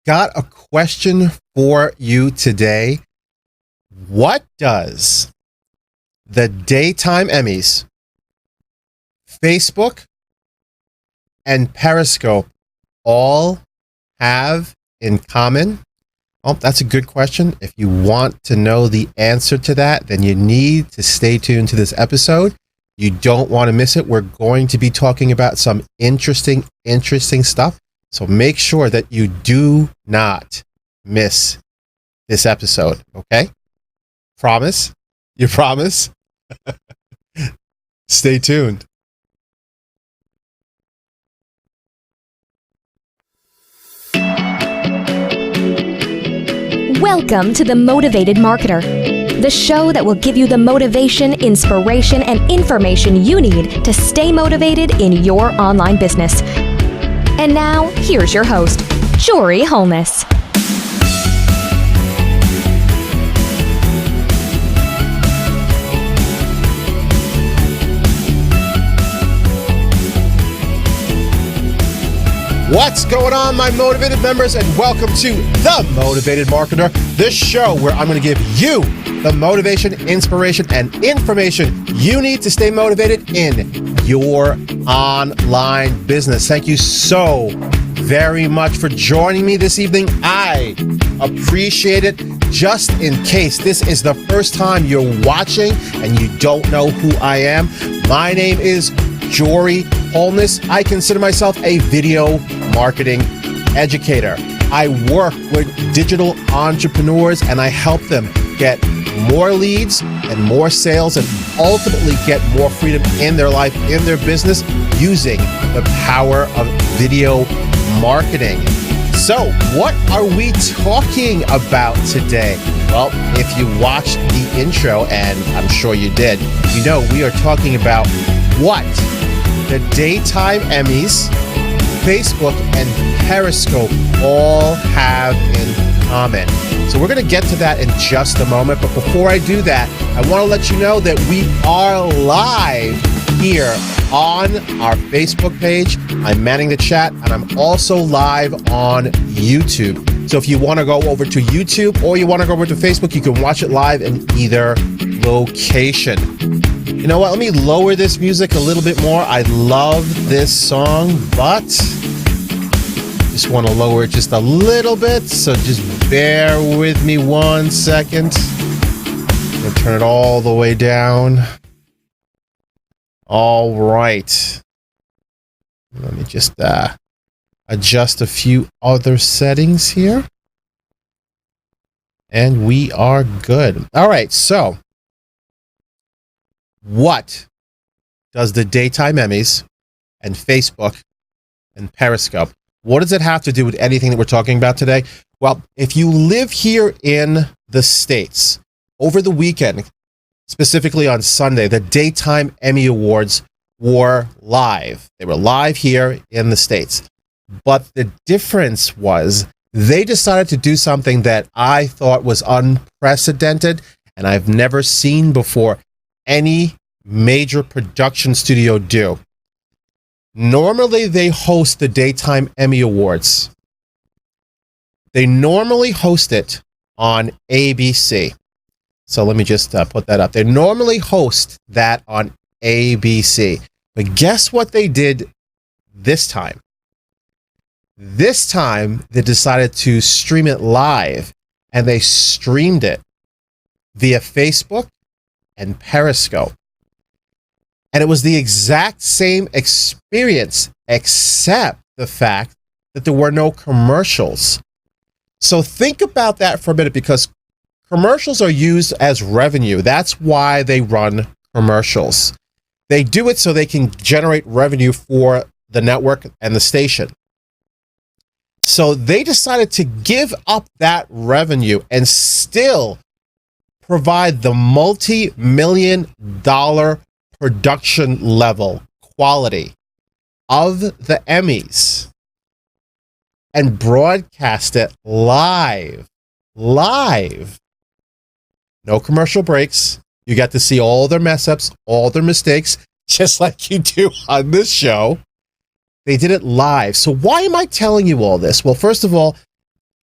got a question for you today. What does the Daytime Emmys, Facebook, and Periscope all have in common? Well, that's a good question. If you want to know the answer to that, then you need to stay tuned to this episode. You don't want to miss it. We're going to be talking about some interesting stuff. So make sure that you do not miss this episode, okay? Promise? You promise? Stay tuned. Welcome to the Motivated Marketer, the show that will give you the motivation, inspiration, and information you need to stay motivated in your online business. And now, here's your host, Jory Holness. What's going on, my motivated members, and welcome to the Motivated Marketer, this show where I'm going to give you the motivation, inspiration, and information you need to stay motivated in your online business. Thank you so very much for joining me this evening. I appreciate it. Just in case this is the first time you're watching and you don't know who I am, my name is Jory Holness. I consider myself a video marketing educator. I work with digital entrepreneurs and I help them get more leads and more sales and ultimately get more freedom in their life, in their business, using the power of video marketing. So, what are we talking about today? Well, if you watched the intro, and I'm sure you did, you know we are talking about what the Daytime Emmys, Facebook, and Periscope all have in common. So we're going to get to that in just a moment. But before I do that, I want to let you know that we are live here on our Facebook page. I'm manning the chat, and I'm also live on YouTube. So if you want to go over to YouTube or you want to go over to Facebook, you can watch it live in either location. You know what? Let me lower this music a little bit more. I love this song, but just want to lower it just a little bit. So just bear with me 1 second. I'm going to turn it all the way down. All right. Let me just adjust a few other settings here. And we are good. All right. So what does the Daytime Emmys and Facebook and Periscope, what does it have to do with anything that we're talking about today? Well, if you live here in the States, over the weekend, specifically on Sunday, the Daytime Emmy Awards were live. They were live here in the States. But the difference was they decided to do something that I thought was unprecedented and I've never seen before any major production studio do. Normally, they host the Daytime Emmy Awards. They normally host it on ABC. So let me just put that up. They normally host that on ABC. But guess what they did this time? This time, they decided to stream it live, and they streamed it via Facebook and Periscope. And it was the exact same experience, except the fact that there were no commercials. So think about that for a minute, because commercials are used as revenue. That's why they run commercials. They do it so they can generate revenue for the network and the station. So they decided to give up that revenue and still provide the multi-million-dollar production level quality of the Emmys and broadcast it live. No commercial breaks. You got to see all their mess ups, all their mistakes, just like you do on this show. They did it live. So why am I telling you all this? Well, first of all,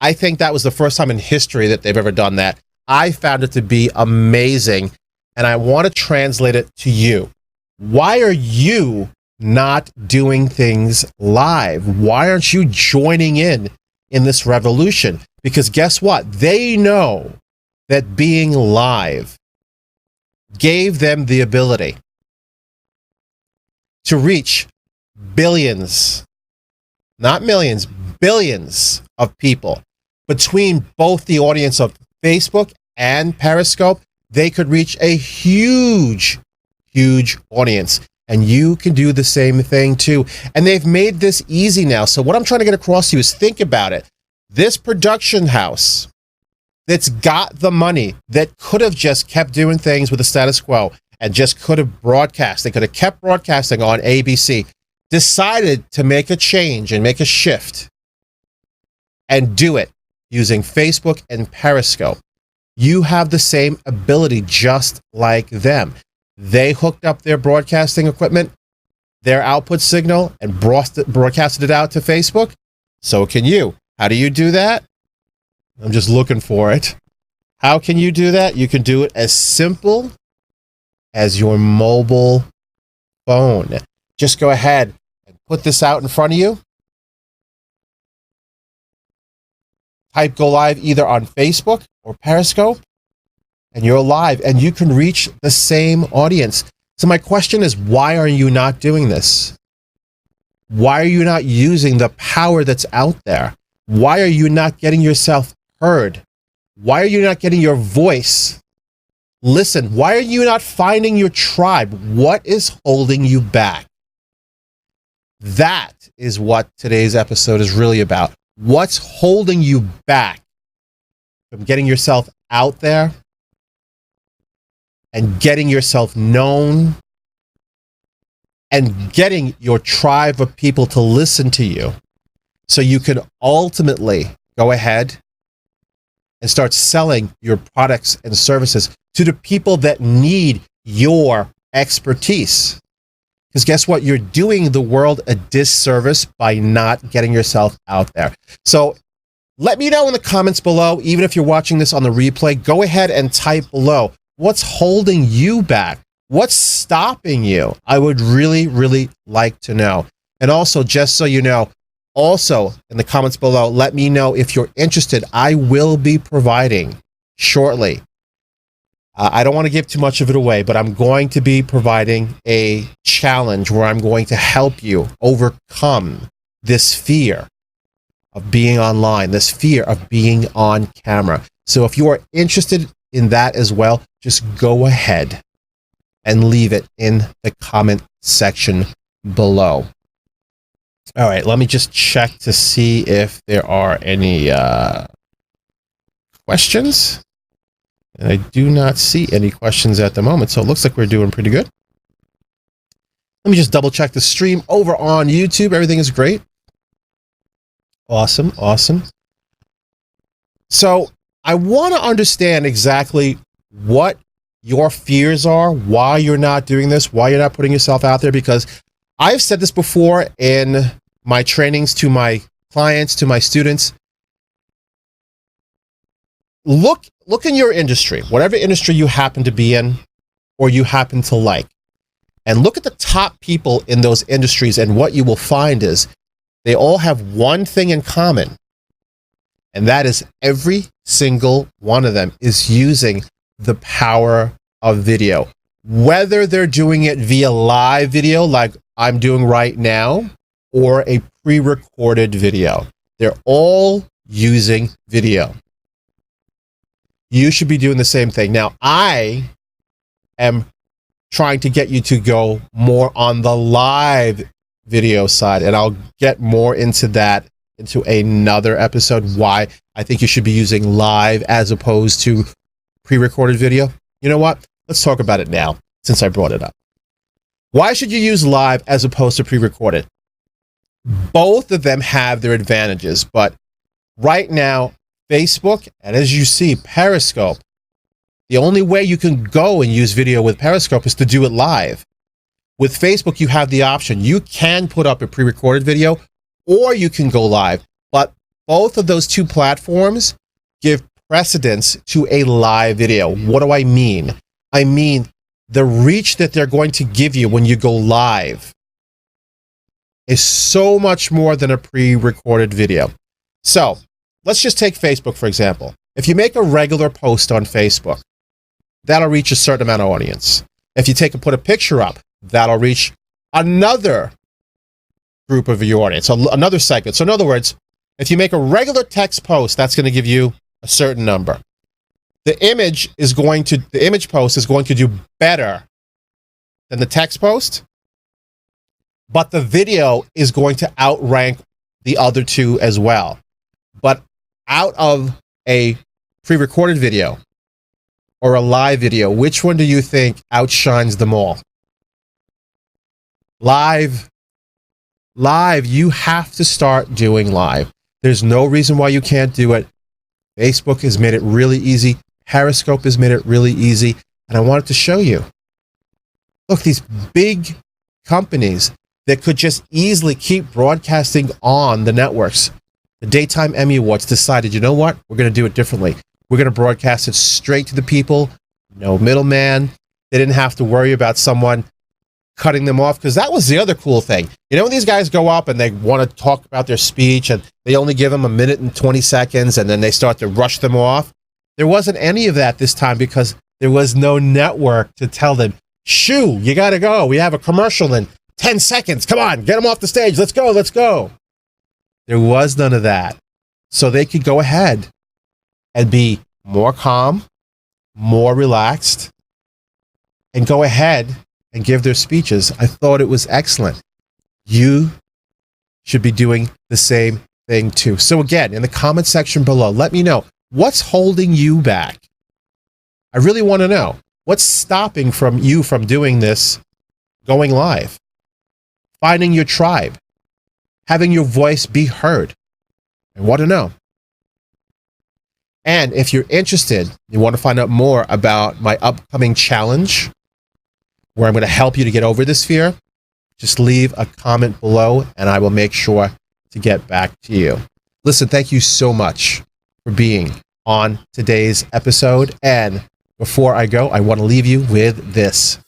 I think that was the first time in history that they've ever done that. I found it to be amazing, and I want to translate it to you. Why are you not doing things live? Why aren't you joining in this revolution? Because guess what? They know that being live gave them the ability to reach billions, not millions, billions of people. Between both the audience of Facebook and Periscope, they could reach a huge, huge audience. And you can do the same thing too. And they've made this easy now. So what I'm trying to get across to you is, think about it. This production house that's got the money, that could have just kept doing things with the status quo and just could have broadcast. They could have kept broadcasting on ABC, decided to make a change and make a shift and do it using Facebook and Periscope. You have the same ability just like them. They hooked up their broadcasting equipment, their output signal, and broadcasted it out to Facebook. So can you. How do you do that? I'm just looking for it. How can you do that? You can do it as simple as your mobile phone. Just go ahead and put this out in front of you. Type go live either on Facebook or Periscope, and you're live, and you can reach the same audience. So my question is, why are you not doing this? Why are you not using the power that's out there? Why are you not getting yourself heard? Why are you not getting your voice listened? Why are you not finding your tribe? What is holding you back? That is what today's episode is really about. What's holding you back from getting yourself out there and getting yourself known and getting your tribe of people to listen to you, so you can ultimately go ahead and start selling your products and services to the people that need your expertise? Because guess what? You're doing the world a disservice by not getting yourself out there. So let me know in the comments below, even if you're watching this on the replay, go ahead and type below. What's holding you back? What's stopping you? I would really, really like to know. And also, just so you know, also in the comments below, let me know if you're interested. I will be providing shortly. I don't want to give too much of it away, but I'm going to be providing a challenge where I'm going to help you overcome this fear of being online, this fear of being on camera. So if you are interested in that as well, just go ahead and leave it in the comment section below. All right, let me just check to see if there are any questions. And I do not see any questions at the moment, so it looks like we're doing pretty good. Let me just double check the stream over on YouTube. Everything is great. Awesome, awesome. So I want to understand exactly what your fears are, why you're not doing this, why you're not putting yourself out there, because I've said this before in my trainings to my clients, to my students. Look in your industry, whatever industry you happen to be in or you happen to like, and look at the top people in those industries, and what you will find is they all have one thing in common, and that is every single one of them is using the power of video. Whether they're doing it via live video like I'm doing right now or a pre-recorded video, they're all using video. You should be doing the same thing. Now, I am trying to get you to go more on the live video side, and I'll get more into that into another episode, why I think you should be using live as opposed to pre-recorded video. You know what? Let's talk about it now, since I brought it up. Why should you use live as opposed to pre-recorded? Both of them have their advantages, but right now, Facebook, and as you see, Periscope, the only way you can go and use video with Periscope is to do it live. With Facebook, you have the option. You can put up a pre-recorded video, or you can go live. But both of those two platforms give precedence to a live video. What do I mean? I mean, the reach that they're going to give you when you go live is so much more than a pre-recorded video. So let's just take Facebook, for example. If you make a regular post on Facebook, that'll reach a certain amount of audience. If you put a picture up, that'll reach another group of your audience, so another segment. So in other words, if you make a regular text post, that's going to give you a certain number. The image post is going to do better than the text post, but the video is going to outrank the other two as well. But out of a pre-recorded video or a live video, which one do you think outshines them all? Live. You have to start doing live. There's no reason why you can't do it. Facebook has made it really easy. Periscope has made it really easy. And I wanted to show you. Look, these big companies that could just easily keep broadcasting on the networks. The Daytime Emmy Awards decided, you know what? We're going to do it differently. We're going to broadcast it straight to the people. No middleman. They didn't have to worry about someone cutting them off, because that was the other cool thing. You know, when these guys go up and they want to talk about their speech and they only give them 1 minute and 20 seconds and then they start to rush them off. There wasn't any of that this time because there was no network to tell them, shoo, you got to go. We have a commercial in 10 seconds. Come on, get them off the stage. Let's go. There was none of that. So they could go ahead and be more calm, more relaxed, and go ahead and give their speeches. I thought it was excellent. You should be doing the same thing too. So again, in the comment section below, let me know what's holding you back. I really want to know what's stopping you from doing this, going live, finding your tribe, having your voice be heard. I want to know. And if you're interested, you want to find out more about my upcoming challenge, where I'm going to help you to get over this fear, just leave a comment below and I will make sure to get back to you. Listen, thank you so much for being on today's episode. And before I go, I want to leave you with this.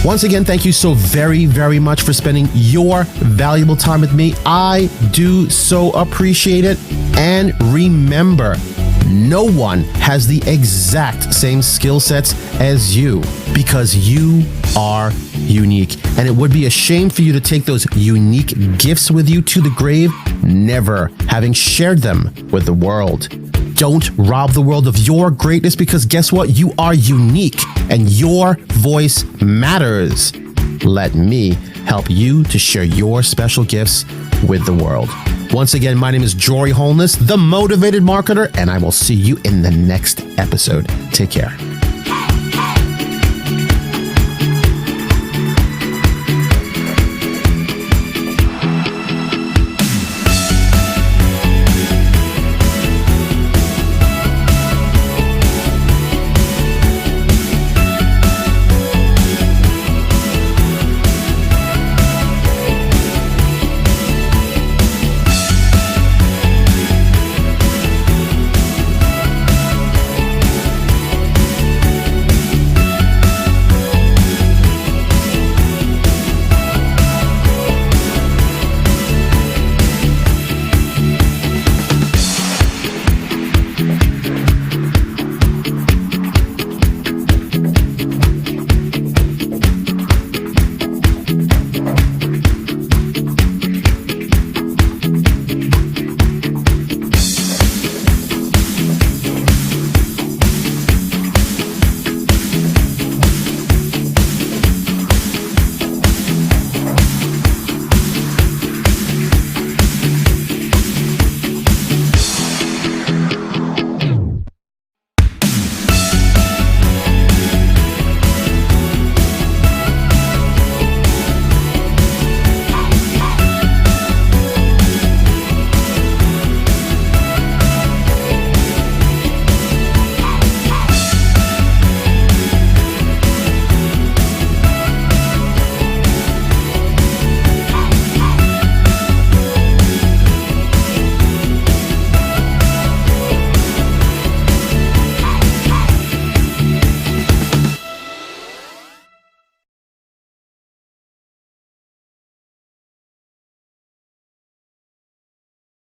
Once again, thank you so very, very much for spending your valuable time with me. I do so appreciate it. And remember, no one has the exact same skill sets as you, because you are unique. And it would be a shame for you to take those unique gifts with you to the grave, never having shared them with the world. Don't rob the world of your greatness, because guess what? You are unique and your voice matters. Let me help you to share your special gifts with the world. Once again, my name is Jory Holness, the Motivated Marketer, and I will see you in the next episode. Take care.